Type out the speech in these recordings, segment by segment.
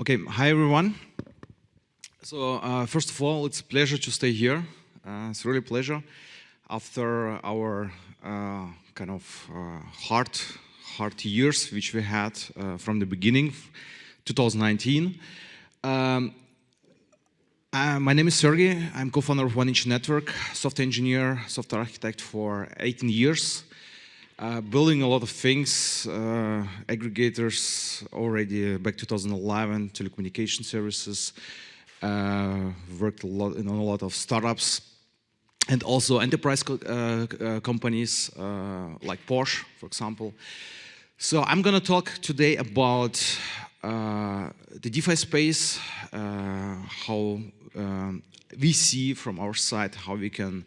Okay, hi everyone. So first of all, it's a pleasure to stay here. It's really a pleasure after our kind of hard years which we had from the beginning, 2019. My name is Sergej. I'm co-founder of 1inch Network, software engineer, software architect for 18 years. Building a lot of things, aggregators already back 2011, telecommunication services, worked a lot in a lot of startups, and also enterprise companies like Porsche, for example. So I'm going to talk today about the DeFi space, how we see from our side how we can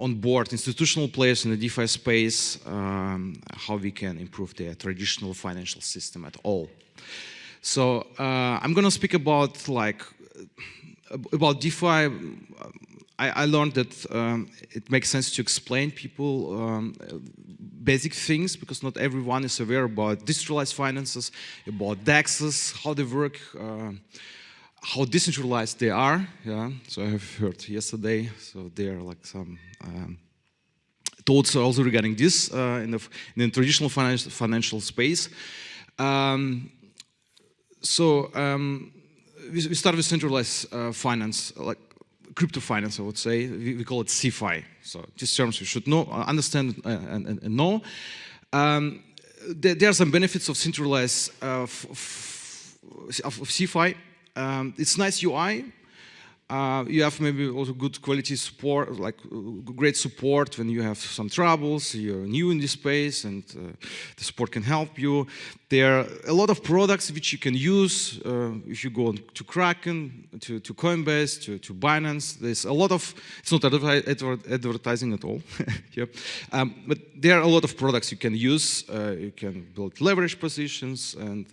onboard institutional players in the DeFi space, how we can improve the traditional financial system at all. So I'm going to speak about DeFi. I learned that it makes sense to explain people basic things because not everyone is aware about decentralized finances, about DEXs, how they work, how decentralized they are. Yeah, so I have heard yesterday. So there are like some thoughts also regarding this in the traditional financial space. We start with centralized finance, like crypto finance, I would say. We call it CeFi. So these terms you should know, understand, and know. There are some benefits of centralized of CeFi. It's nice UI. You have maybe also good quality support, like great support when you have some troubles, you're new in this space and the support can help you. There are a lot of products which you can use if you go to Kraken, to Coinbase, to Binance. There's a lot of, it's not advertising at all, yeah. But there are a lot of products you can use. You can build leverage positions and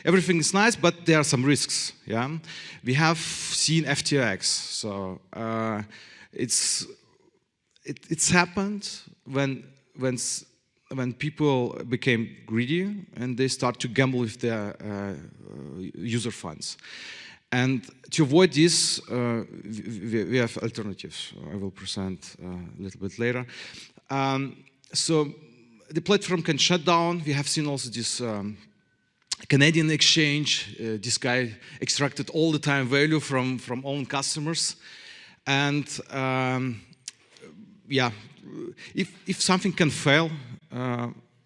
everything is nice, but there are some risks, yeah. We have seen FTX, so it's happened when people became greedy and they start to gamble with their user funds. And to avoid this, we have alternatives. I will present a little bit later. So the platform can shut down. We have seen also this Canadian exchange. This guy extracted all the time value from own customers. And yeah, if something can fail,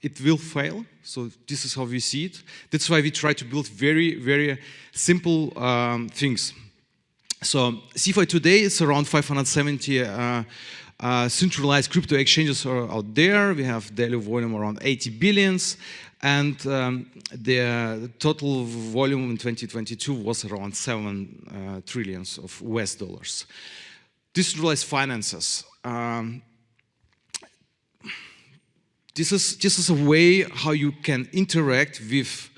it will fail. So this is how we see it. That's why we try to build very, very simple things. So CeFi today is around 570 centralized crypto exchanges are out there. We have daily volume around 80 billions. And the total volume in 2022 was around 7 trillions of US dollars. Decentralized finances. This is a way how you can interact with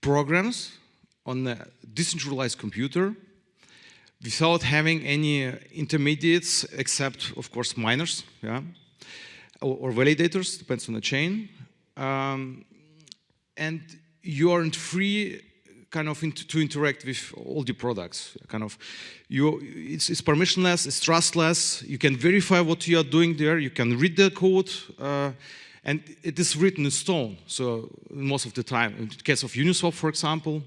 programs on a decentralized computer without having any intermediates except, of course, miners, yeah, or validators, depends on the chain. And you aren't free kind of to interact with all the products. Kind of, it's permissionless, it's trustless. You can verify what you are doing there. You can read the code, and it is written in stone. So most of the time, in the case of Uniswap, for example,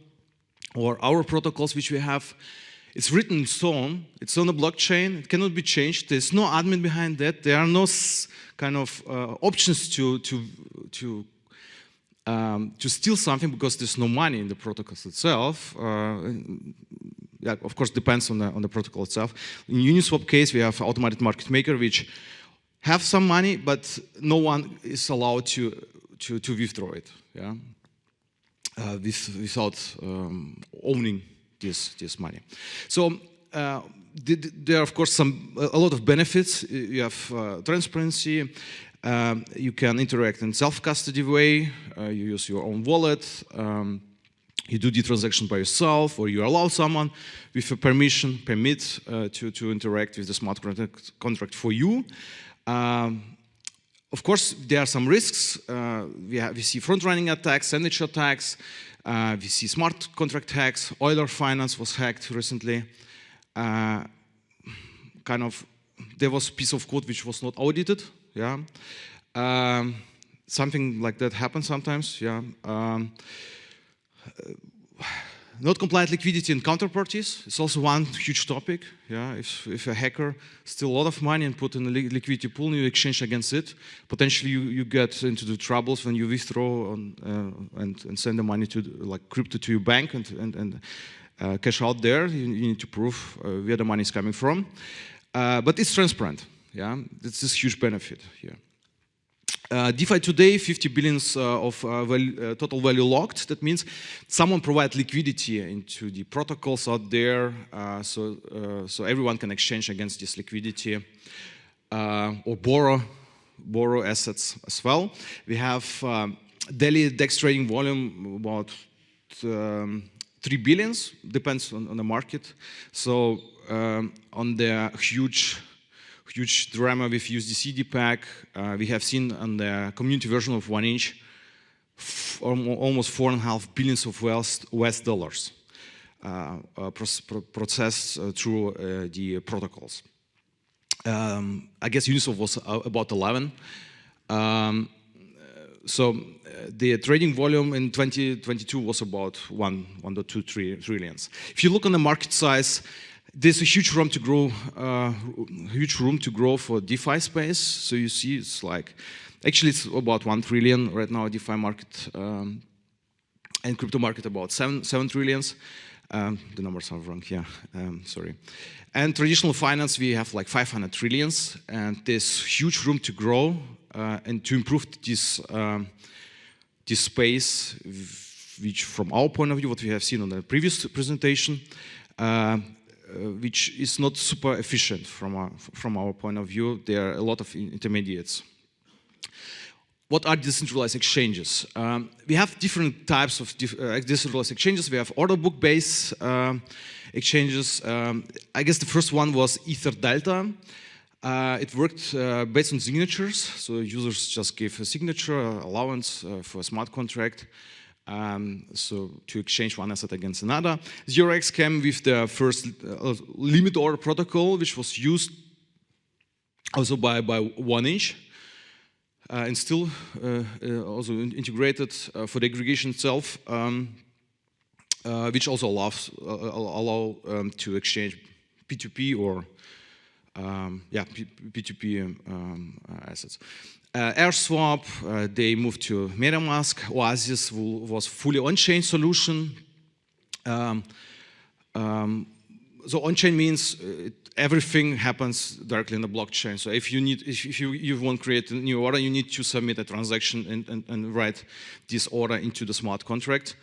or our protocols which we have, it's written in stone. It's on a blockchain. It cannot be changed. There's no admin behind that. There are no kind of options to steal something because there's no money in the protocols itself. Yeah, of course, depends on the protocol itself. In Uniswap case, we have automated market maker, which have some money, but no one is allowed to withdraw it, yeah, without owning this money. So there are, of course, a lot of benefits. You have transparency. You can interact in self-custody way. You use your own wallet. You do the transaction by yourself, or you allow someone with a permit to interact with the smart contract for you. Of course, there are some risks. We see front-running attacks, sandwich attacks. We see smart contract hacks. Euler Finance was hacked recently. There was a piece of code which was not audited. Yeah, something like that happens sometimes. Yeah. Not compliant liquidity and counterparties. It's also one huge topic. Yeah, if a hacker steals a lot of money and put in a liquidity pool and you exchange against it, potentially you get into the troubles when you withdraw and send the money to like crypto to your bank and cash out there. You need to prove where the money is coming from, but it's transparent. Yeah, it's this huge benefit here. DeFi today, 50 billions of total value locked. That means someone provides liquidity into the protocols out there, so everyone can exchange against this liquidity or borrow assets as well. We have daily DEX trading volume about 3 billions, depends on the market. So on the huge drama with USDC DPAC, we have seen on the community version of 1inch almost 4.5 billions of US dollars processed through the protocols. I guess Uniswap was about 11. So the trading volume in 2022 was about 1.2 trillions. If you look on the market size, there's a huge room to grow for DeFi space. So you see, it's like actually it's about 1 trillion right now. DeFi market and crypto market about 7 trillions. The numbers are wrong. Yeah, sorry. And traditional finance, we have like 500 trillions, and there's huge room to grow and to improve this space, which from our point of view, what we have seen on the previous presentation. Which is not super efficient from our point of view. There are a lot of intermediates. What are decentralized exchanges? We have different types of decentralized exchanges. We have order book-based exchanges. I guess the first one was Ether Delta. It worked based on signatures, so users just gave a signature allowance for a smart contract. So to exchange one asset against another. 0x came with the first limit order protocol, which was used also by 1inch and still also integrated for the aggregation itself, which also allow to exchange P2P or P2P assets. AirSwap, they moved to MetaMask. Oasis was fully on-chain solution. So on-chain means everything happens directly in the blockchain. So if you want to create a new order, you need to submit a transaction and write this order into the smart contract.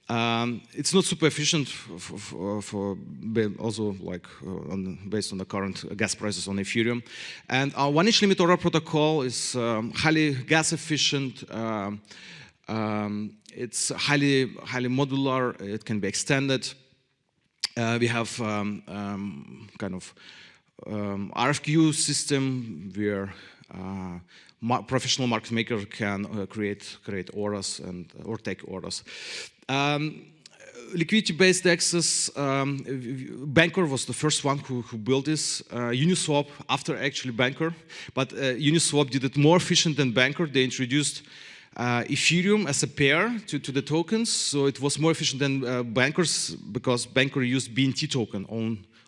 It's not super efficient for also like based on the current gas prices on Ethereum. And our 1inch limit order protocol is highly gas efficient. It's highly modular. It can be extended. We have kind of RFQ system where professional market maker can create orders or take orders. Liquidity-based access, Banker was the first one who built this. Uniswap after actually Banker, but Uniswap did it more efficient than Banker. They introduced Ethereum as a pair to the tokens, so it was more efficient than Bankers because Banker used BNT token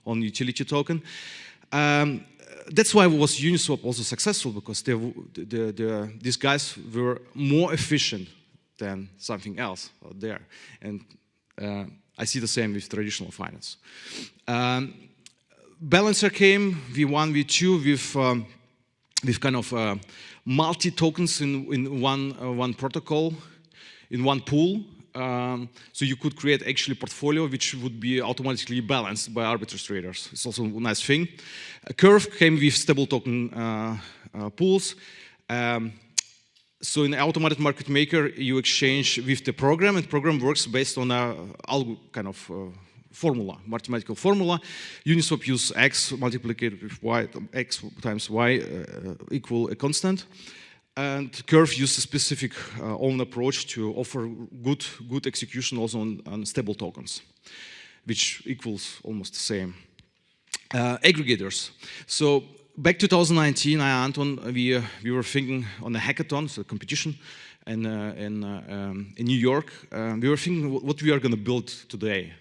on utility token. That's why was Uniswap also successful, because these guys were more efficient than something else out there. And I see the same with traditional finance. Balancer came, V1, V2, with kind of multi-tokens in one protocol, in one pool. So you could create actually a portfolio which would be automatically balanced by arbitrage traders. It's also a nice thing. Curve came with stable token pools. So in automated market maker, you exchange with the program, and program works based on a algo kind of formula, mathematical formula. Uniswap use X multiplied with Y, X times Y equal a constant. And Curve used a specific own approach to offer good execution also on stable tokens, which equals almost the same. Aggregators. So back 2019, I and Anton, we were thinking on a hackathon, so a competition in New York. We were thinking what we are going to build today.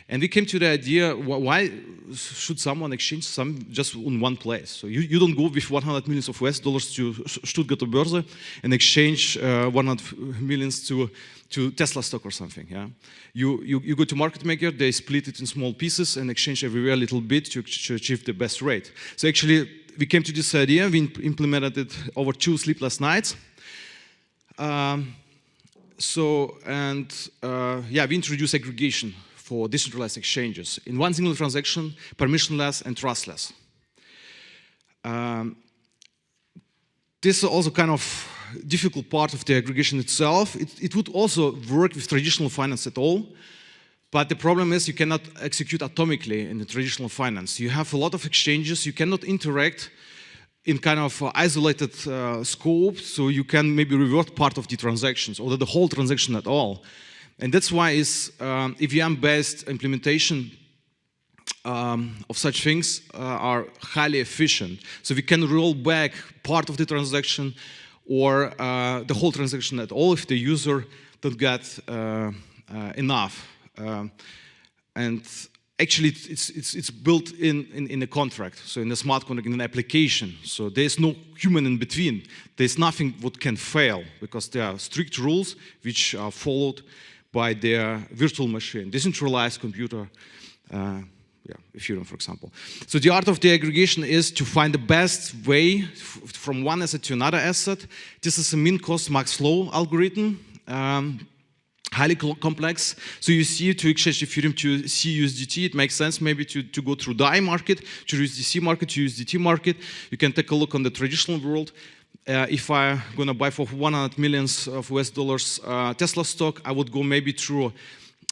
And we came to the idea, why should someone exchange some just in one place? So you don't go with 100 millions of US dollars to Stuttgarter Börse and exchange 100 millions to Tesla stock or something. Yeah, you go to market maker, they split it in small pieces and exchange everywhere a little bit to achieve the best rate. So actually, we came to this idea. We implemented it over 2 sleepless nights. We introduced aggregation for decentralized exchanges in one single transaction, permissionless and trustless. This is also kind of difficult part of the aggregation itself. It would also work with traditional finance at all, but the problem is you cannot execute atomically in the traditional finance. You have a lot of exchanges, you cannot interact in kind of isolated scope, so you can maybe revert part of the transactions or the whole transaction at all. And that's why EVM-based implementation of such things are highly efficient. So we can roll back part of the transaction or the whole transaction at all if the user don't get enough. And actually, it's built in a contract, so in a smart contract, in an application. So there's no human in between. There's nothing what can fail because there are strict rules which are followed by their virtual machine, decentralized computer, Ethereum, for example. So the art of the aggregation is to find the best way from one asset to another asset. This is a min-cost max-flow algorithm. Highly complex. So you see, to exchange Ethereum to CUSDT, it makes sense maybe to go through DAI market, to USDC market, to USDT market. You can take a look on the traditional world. If I'm going to buy for 100 millions of US dollars Tesla stock, I would go maybe through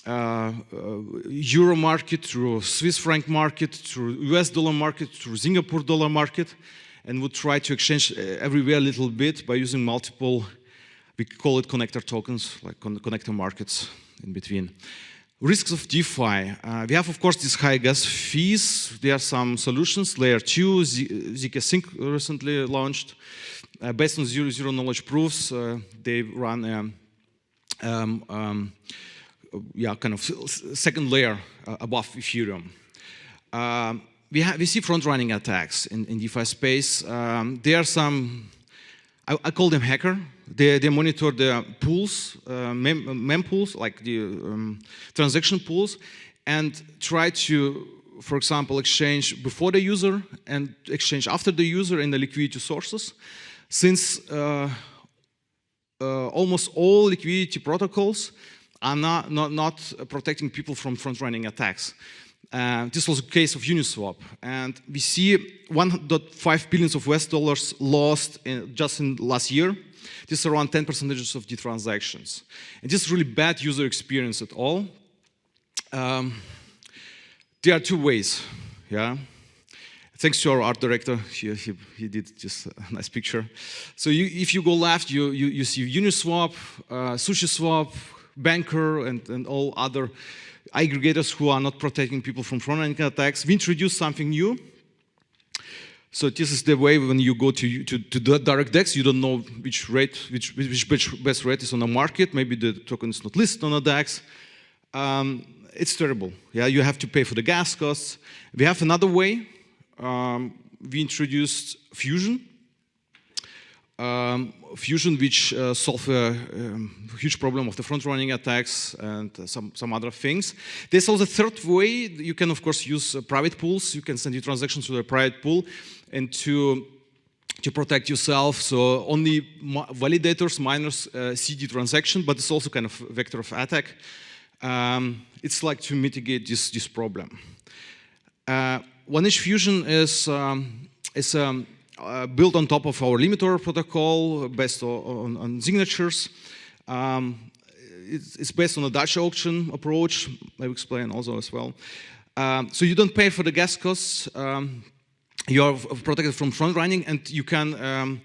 Euro market, through Swiss franc market, through US dollar market, through Singapore dollar market, and would try to exchange everywhere a little bit by using multiple, we call it connector tokens, like connector markets in between. Risks of DeFi. We have, of course, these high gas fees. There are some solutions. Layer 2, ZK Sync recently launched. Based on zero knowledge proofs, they run kind of second layer above Ethereum. We see front-running attacks in DeFi space. There are some, I call them hacker. They monitor the pools, mempools, like the transaction pools, and try to, for example, exchange before the user and exchange after the user in the liquidity sources. Since almost all liquidity protocols are not protecting people from front-running attacks. This was a case of Uniswap, and we see 1.5 billion of US dollars lost just in last year. This is around 10% of the transactions. And this is really bad user experience at all. There are two ways, yeah. Thanks to our art director, he did just a nice picture. So if you go left, you see Uniswap, SushiSwap, Banker, and all other aggregators who are not protecting people from front-end attacks. We introduced something new. So this is the way when you go to the direct DEX, you don't know which best rate is on the market. Maybe the token is not listed on the DEX. It's terrible. Yeah, you have to pay for the gas costs. We have another way. We introduced Fusion. Fusion, which solves a huge problem of the front-running attacks and some other things. There's also a third way. You can, of course, use private pools. You can send your transactions to a private pool and to protect yourself. So only validators, miners see the transaction, but it's also kind of a vector of attack. It's like to mitigate this problem. One-inch Fusion is built on top of our limiter protocol, based on signatures. It's based on a Dutch auction approach. I will explain also as well. So you don't pay for the gas costs. You are protected from front running, and you can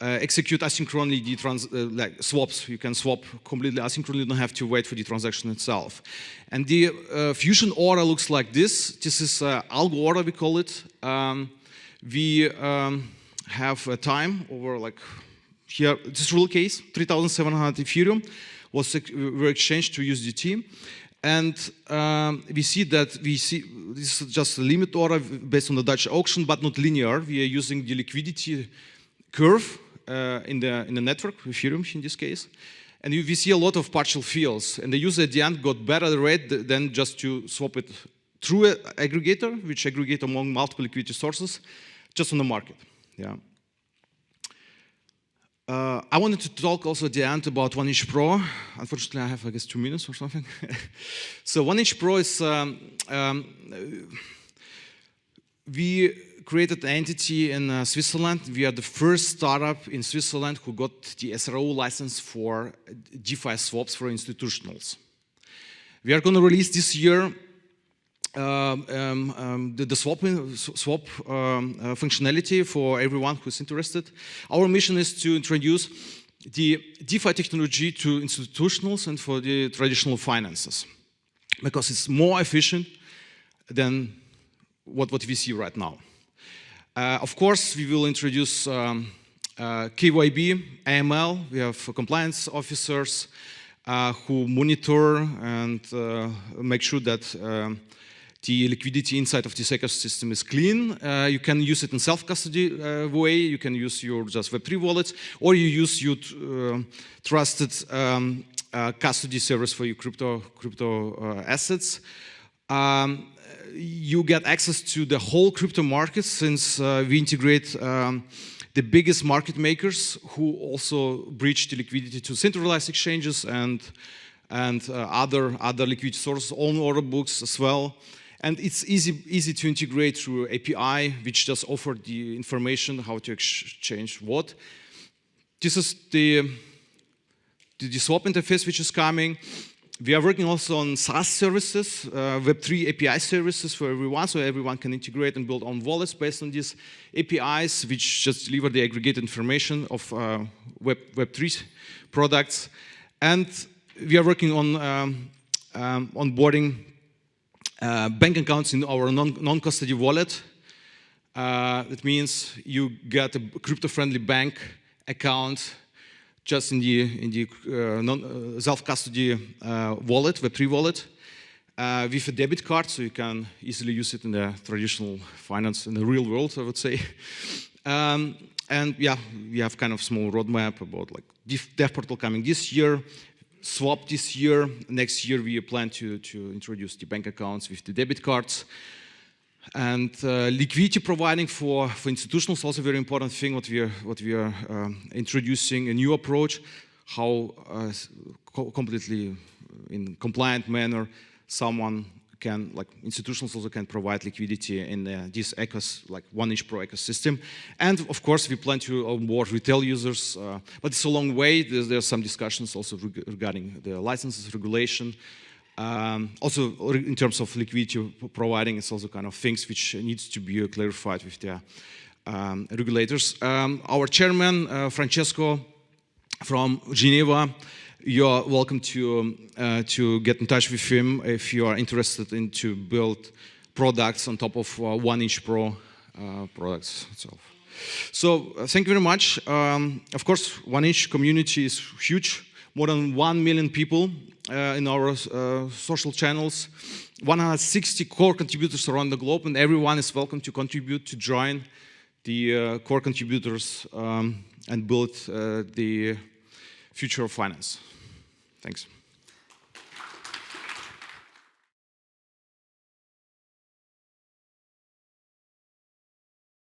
execute asynchronously like swaps. You can swap completely asynchronously, you don't have to wait for the transaction itself. And the Fusion order looks like this. This is algo order, we call it. We have a time over like here, this rule case, 3,700 Ethereum were exchanged to USDT. And we see this is just a limit order based on the Dutch auction, but not linear. We are using the liquidity curve in the network, Ethereum in this case. And we see a lot of partial fills. And the user at the end got better rate than just to swap it through an aggregator, which aggregate among multiple liquidity sources, just on the market. Yeah. I wanted to talk also at the end about 1inch Pro. Unfortunately, I have, I guess, 2 minutes or something. So 1inch Pro is, we created an entity in Switzerland. We are the first startup in Switzerland who got the SRO license for DeFi swaps for institutionals. We are going to release this year the swap functionality for everyone who's interested. Our mission is to introduce the DeFi technology to institutionals and for the traditional finances, because it's more efficient than what we see right now. Of course, we will introduce KYB, AML. We have compliance officers who monitor and make sure that the liquidity inside of this ecosystem is clean. You can use it in self-custody way. You can use your just Web3 wallets, or you use your trusted custody service for your crypto assets. You get access to the whole crypto market, since we integrate the biggest market makers who also bridge the liquidity to centralized exchanges and other liquidity sources, own order books as well. And it's easy to integrate through API, which just offer the information how to exchange what. This is the swap interface which is coming. We are working also on SaaS services, Web3 API services for everyone, so everyone can integrate and build own wallets based on these APIs, which just deliver the aggregated information of Web3 products. And we are working on onboarding bank accounts in our non-custody wallet. That means you get a crypto-friendly bank account just in the self-custody wallet, Web3 wallet, with a debit card, so you can easily use it in the traditional finance, in the real world, I would say. And yeah, we have kind of small roadmap about like dev portal coming this year, swap this year. Next year we plan to introduce the bank accounts with the debit cards. And liquidity providing for institutions, also a very important thing. What we are introducing a new approach, how completely in compliant manner someone can, like institutions also can provide liquidity in this like 1inch Pro ecosystem. And of course we plan to onboard retail users, but it's a long way. There's some discussions also regarding the licenses regulation. Also, in terms of liquidity providing, it's also kind of things which needs to be clarified with the regulators. Our chairman, Francesco from Geneva, you're welcome to get in touch with him if you are interested in to build products on top of 1inch Pro products itself. So thank you very much. Of course, 1inch community is huge. More than 1 million people in our social channels, 160 core contributors around the globe, and everyone is welcome to contribute, to join the core contributors and build the future of finance. Thanks.